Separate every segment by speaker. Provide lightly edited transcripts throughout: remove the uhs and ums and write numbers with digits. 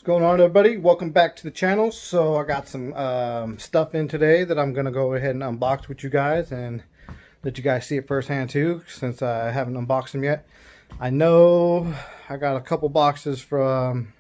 Speaker 1: What's going on, everybody? Welcome back to the channel. So I got some stuff in today that I'm gonna go ahead and unbox with you guys and let you guys see it firsthand too, since I haven't unboxed them yet. I know I got a couple boxes from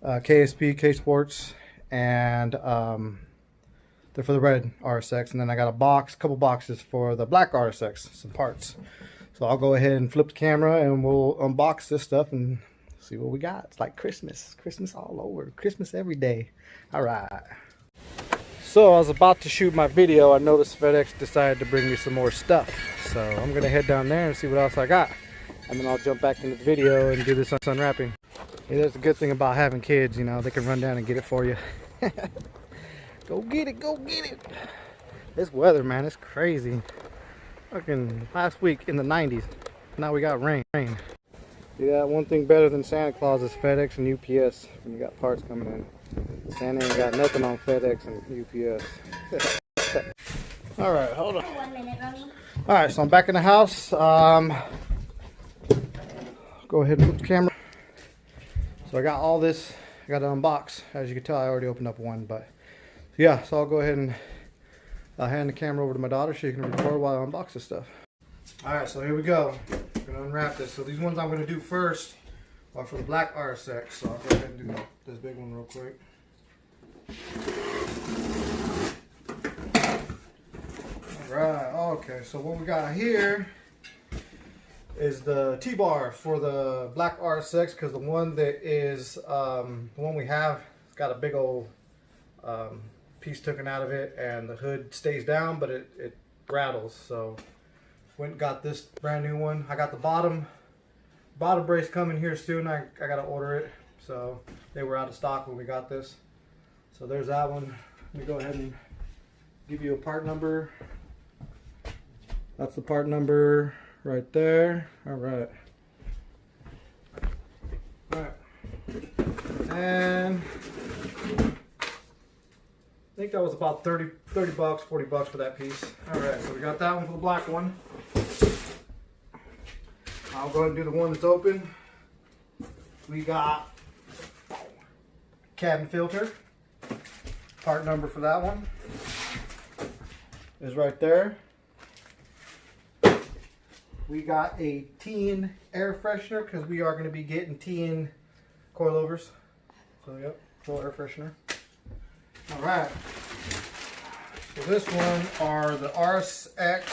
Speaker 1: KSP, K Sports, and they're for the red RSX, and then I got a couple boxes for the black RSX, some parts. So I'll go ahead and flip the camera and we'll unbox this stuff and see what we got. It's like Christmas all over, Christmas every day. All right. So I was about to shoot my video. I noticed FedEx decided to bring me some more stuff, so I'm gonna head down there and see what else I got, and then I'll jump back into the video and do this unwrapping. Hey, that's a good thing about having kids, you know, they can run down and get it for you. Go get it, go get it. This weather, man, it's crazy. Fucking last week in the 90s, now we got rain. Yeah, one thing better than Santa Claus is FedEx and UPS when you got parts coming in. Santa ain't got nothing on FedEx and UPS. Alright, hold on.
Speaker 2: 1 minute, Ronnie.
Speaker 1: Alright, so I'm back in the house. Go ahead and put the camera. So I got all this, I got to unbox. As you can tell, I already opened up one, but yeah, so I'll go ahead and hand the camera over to my daughter so she can record while I unbox this stuff. Alright, so here we go. I'm going to unwrap this. So these ones I'm going to do first are for the black RSX. So I'll go ahead and do this big one real quick. Alright, okay. So what we got here is the T-bar for the black RSX, because the one that is, the one we have, it's got a big old piece taken out of it, and the hood stays down, but it rattles. So went and got this brand new one. I got the bottom brace coming here soon. I gotta order it, so they were out of stock when we got this. So there's that one. Let me go ahead and give you a part number. That's the part number right there. All right. And I think that was about 30 bucks, 40 bucks for that piece. All right, so we got that one for the black one. I'll go ahead and do the one that's open. We got cabin filter. Part number for that one is right there. We got a TN air freshener, because we are going to be getting TN coilovers. So yep, full air freshener. All right. So this one are the RSX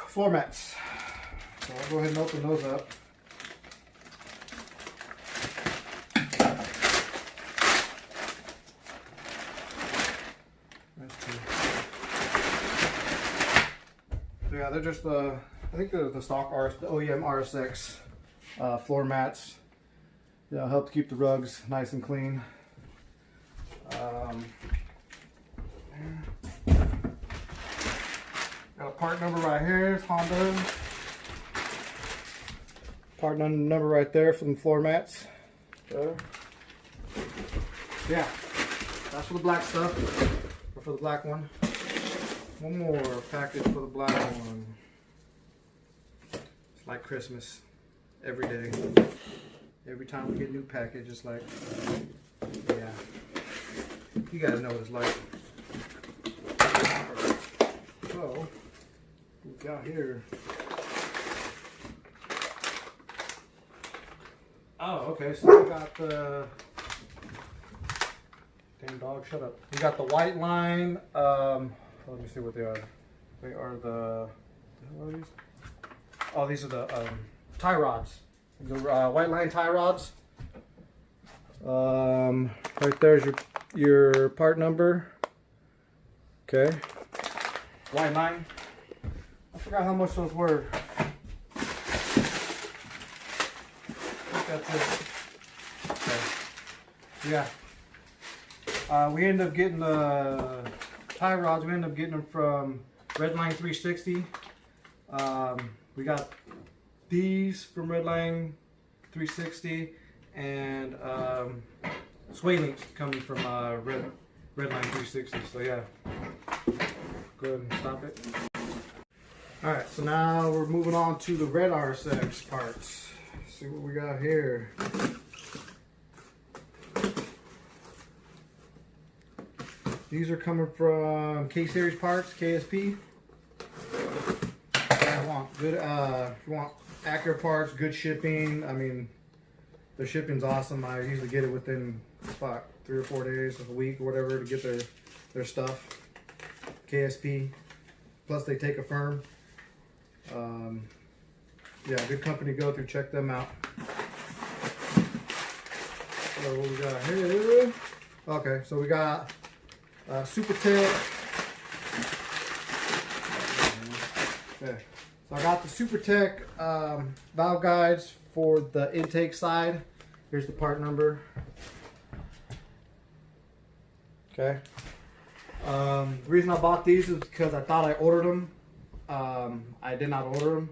Speaker 1: floor mats. So I'll go ahead and open those up. So yeah, they're just the, I think they're the stock the OEM RSX floor mats. Yeah, help to keep the rugs nice and clean. Got a part number right here. It's Honda. Part number right there for the floor mats. There. Yeah, that's for the black stuff. Or for the black one. One more package for the black one. It's like Christmas every day. Every time we get a new package, it's like, yeah, you guys know what it's like. So, we got here. Oh, okay, so we got the, damn dog, shut up. We got the white line, let me see what they are. They are the, what are these? Oh, these are the tie rods. The white line tie rods. Right there's your part number. Okay. White line. I forgot how much those were. I think that's it. Okay. Yeah. We ended up getting the tie rods. We ended up getting them from Redline 360. We got these from Redline 360, and sway links coming from Redline 360. So yeah, go ahead and stop it. Alright, so now we're moving on to the red RSX parts. Let's see what we got here. These are coming from K-Series parts, KSP. I want good, if you want accurate parts, good shipping. I mean, the shipping's awesome. I usually get it within about 3 or 4 days, a week, or whatever, to get their stuff. KSP. Plus, they take a firm. Yeah, good company to go through. Check them out. So what we got here? Okay, so we got Super Tech. Okay, so I got the Super Tech valve guides for the intake side. Here's the part number. Okay. The reason I bought these is because I thought I ordered them. I did not order them.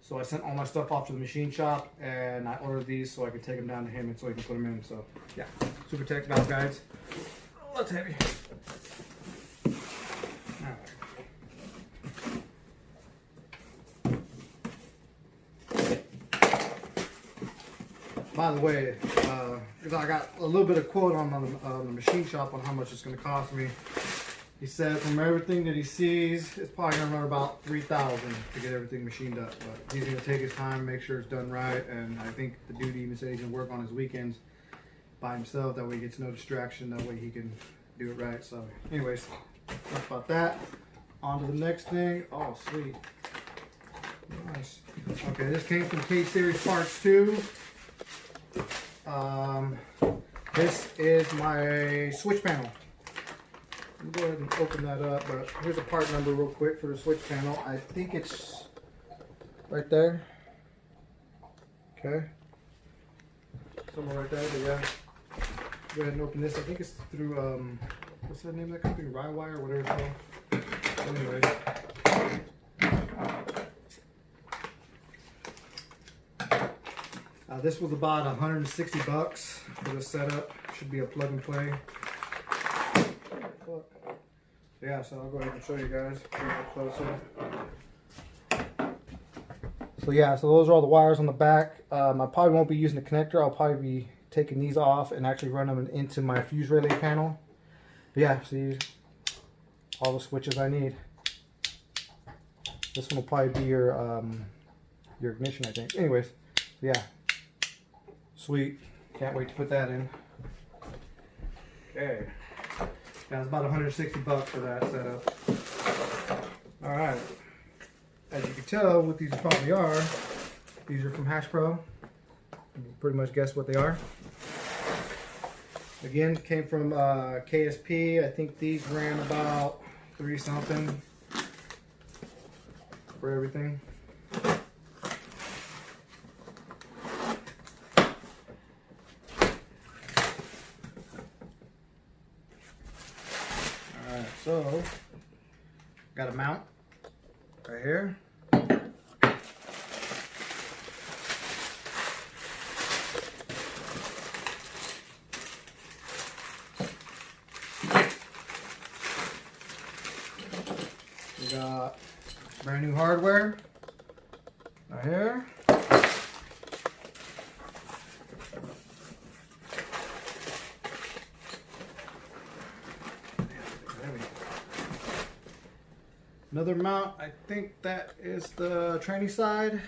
Speaker 1: So I sent all my stuff off to the machine shop and I ordered these so I could take them down to him and so he can put them in. So yeah, Super Tech valve guides. Oh, that's heavy. By the way, because I got a little bit of quote on the machine shop on how much it's going to cost me. He said from everything that he sees, it's probably going to run about $3,000 to get everything machined up. But he's going to take his time, make sure it's done right, and I think the dude even said he's going to work on his weekends by himself. That way he gets no distraction. That way he can do it right. So, anyways, enough about that. On to the next thing. Oh, sweet. Nice. Okay, this came from K-Series Parts 2. This is my switch panel. Let me go ahead and open that up, but here's a part number real quick for the switch panel. I think it's right there. Okay. Somewhere right there, but yeah. Go ahead and open this. I think it's through, what's the name of that company? Rywire or whatever it's called. Anyways. This was about $160 for the setup. Should be a plug and play. Yeah, so I'll go ahead and show you guys a little closer. So yeah, so those are all the wires on the back. I probably won't be using the connector. I'll probably be taking these off and actually run them into my fuse relay panel. But yeah, see all the switches I need. This one will probably be your ignition, I think. Anyways, yeah. Sweet. Can't wait to put that in. Okay. Yeah, it's about $160 for that setup. Alright. As you can tell what these probably are, these are from Hash Pro. You can pretty much guess what they are. Again, came from KSP. I think these ran about $3 something for everything. So, got a mount right here. We got brand new hardware right here. Another mount, I think that is the tranny side.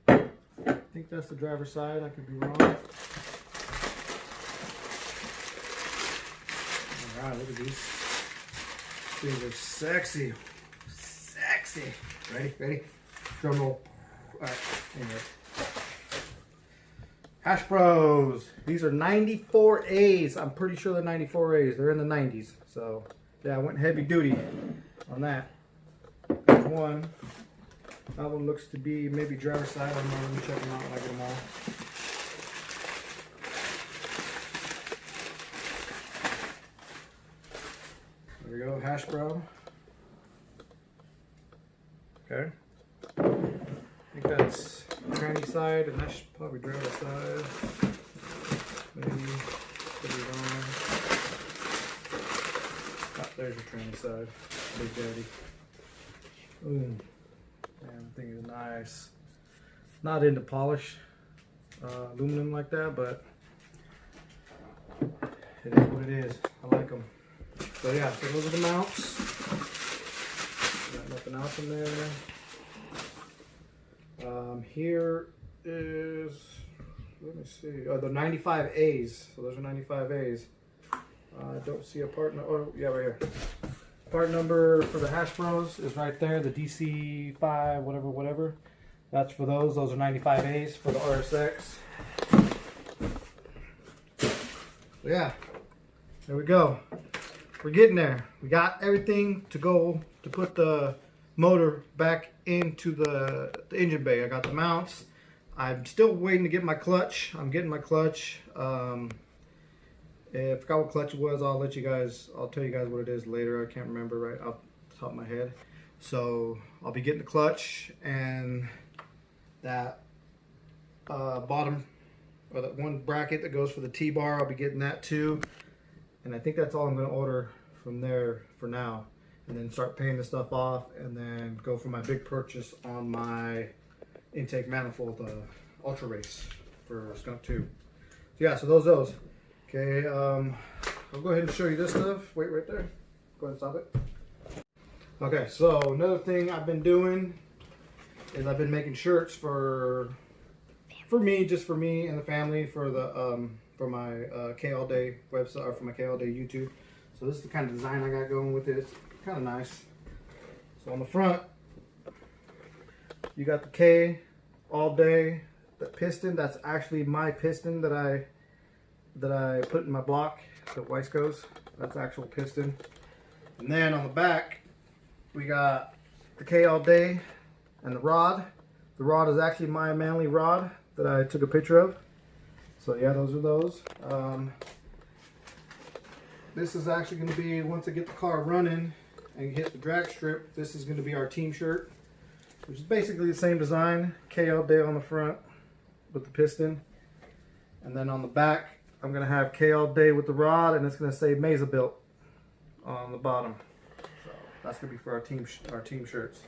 Speaker 1: I think that's the driver's side, I could be wrong. Alright, look at these. These are sexy. Sexy. Ready? Drum roll. Alright, anyway. Hash Bros. These are 94As. I'm pretty sure they're 94As. They're in the 90s. So, yeah, I went heavy duty on that. One. That one looks to be maybe driver's side. I don't know. Let me check them out when I get them all. There we go. Hash Bro. Okay. I think that's tranny side, and that's probably driver's side. Maybe. Put it on. Oh, there's the tranny side. Big Daddy. Boom. Man, the thing is nice. Not into polish. aluminum like that, but it is what it is. I like them. So yeah, so those are the mounts. Got nothing else in there. Here is, let me see, oh, the 95As. So those are 95As. I don't see a part number. Oh, yeah, right here. Part number for the Hash Bros is right there. The DC5, whatever. That's for those. Those are 95As for the RSX. So yeah, there we go. We're getting there. We got everything to go to put the motor back into the engine bay. I got the mounts. I'm still waiting to get my clutch. I'm getting my clutch. I forgot what clutch it was. I'll tell you guys what it is later. I can't remember right off the top of my head. So I'll be getting the clutch and that bottom, or that one bracket that goes for the T-bar. I'll be getting that too. And I think that's all I'm going to order from there for now. And then start paying the stuff off and then go for my big purchase on my intake manifold, the Ultra Race for Skunk 2. So yeah, so those. Okay, I'll go ahead and show you this stuff. Wait right there. Go ahead and stop it. Okay, so another thing I've been doing is I've been making shirts for me, just for me and the family, for the for my K All Day website, or for my K All Day YouTube. So this is the kind of design I got going with it. It's kind of nice. So on the front, you got the K All Day, the piston. That's actually my piston that I put in my block, the Weisco's. That's actual piston. And then on the back, we got the K All Day and the rod. The rod is actually my Manly rod that I took a picture of. So yeah, those are those. This is actually going to be, once I get the car running and hit the drag strip, this is going to be our team shirt, which is basically the same design. K All Day on the front with the piston. And then on the back, I'm going to have K All Day with the rod, and it's going to say Mesa Built on the bottom. So that's going to be for our team shirts.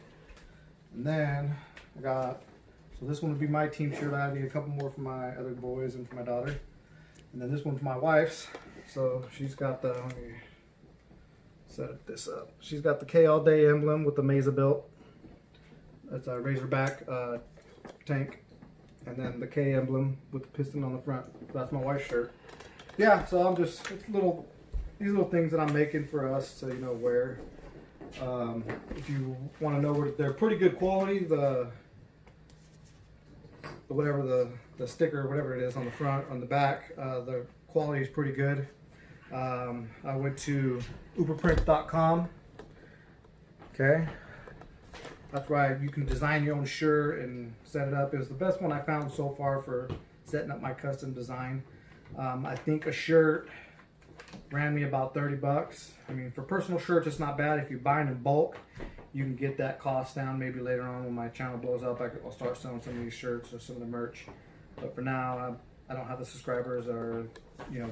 Speaker 1: And then I got, so this one would be my team shirt. I need a couple more for my other boys and for my daughter. And then this one for my wife's. So she's got the, let me set this up. She's got the K All Day emblem with the Mesa Built. That's a Razorback tank. And then the K emblem with the piston on the front. That's my wife's shirt. Yeah, so I'm just, it's these little things that I'm making for us so you know where. If you want to know where, they're pretty good quality. The sticker, whatever it is on the front, on the back, the quality is pretty good. I went to uberprint.com. Okay. That's why you can design your own shirt and set it up. It was the best one I found so far for setting up my custom design. I think a shirt ran me about 30 bucks. I mean, for personal shirts, it's not bad. If you're buying in bulk, you can get that cost down. Maybe later on when my channel blows up, I'll start selling some of these shirts or some of the merch. But for now, I don't have the subscribers or, you know,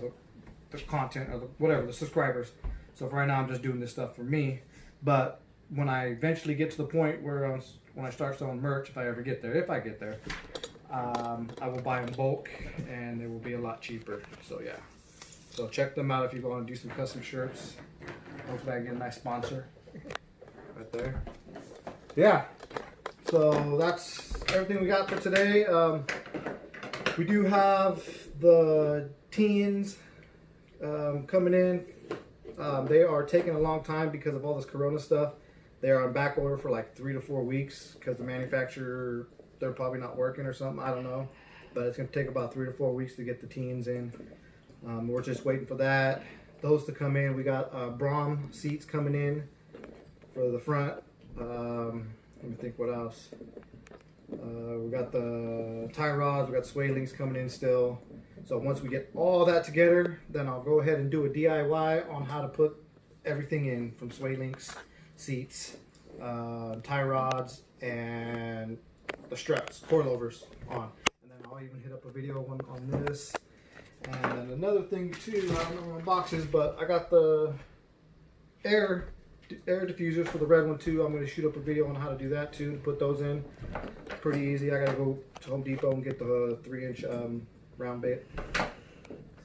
Speaker 1: the content or the subscribers. So for right now, I'm just doing this stuff for me. But when I eventually get to the point where when I start selling merch, if I ever get there, I will buy in bulk and it will be a lot cheaper. So yeah, so check them out if you want to do some custom shirts. Hopefully I get a nice sponsor right there. Yeah, so that's everything we got for today. We do have the teens coming in. They are taking a long time because of all this Corona stuff. They are on back order for like 3 to 4 weeks because the manufacturer, they're probably not working or something. I don't know. But it's going to take about 3 to 4 weeks to get the teens in. We're just waiting for that. Those to come in. We got Brom seats coming in for the front. Let me think what else. We got the tie rods. We got sway links coming in still. So once we get all that together, then I'll go ahead and do a DIY on how to put everything in, from sway links, seats, tie rods, and the struts, coilovers on. And then I'll even hit up a video on this. And then another thing too, I don't know where my box is, but I got the air diffusers for the red one too. I'm going to shoot up a video on how to do that too, to put those in. pretty easy. I gotta go to Home Depot and get the 3-inch round bit. So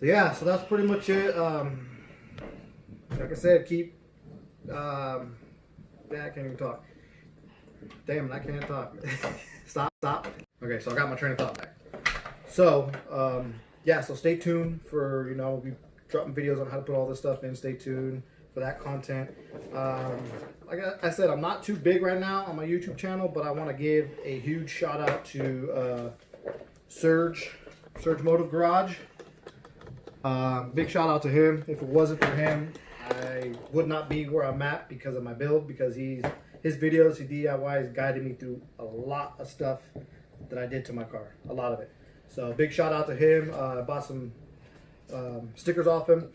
Speaker 1: yeah, so that's pretty much it. Like I said, keep. Yeah, I can't even talk. Damn, I can't talk. Stop. Okay, so I got my train of thought back. So yeah, so stay tuned for, you know, we'll be dropping videos on how to put all this stuff in. Stay tuned for that content. Like I said, I'm not too big right now on my YouTube channel, but I want to give a huge shout out to Surge Motive Garage. Big shout out to him. If it wasn't for him, I would not be where I'm at because of my build, because his videos, his DIYs guided me through a lot of stuff that I did to my car, a lot of it. So big shout out to him. I bought some stickers off him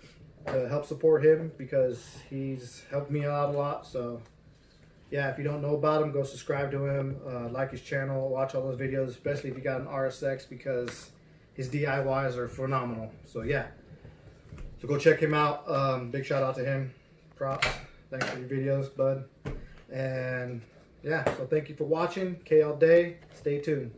Speaker 1: to help support him because he's helped me out a lot. So yeah, if you don't know about him, go subscribe to him, like his channel, watch all those videos, especially if you got an RSX, because his DIYs are phenomenal. So yeah, so go check him out. Big shout out to him. Props. Thanks for your videos, bud. And yeah, so thank you for watching. K all day. Stay tuned.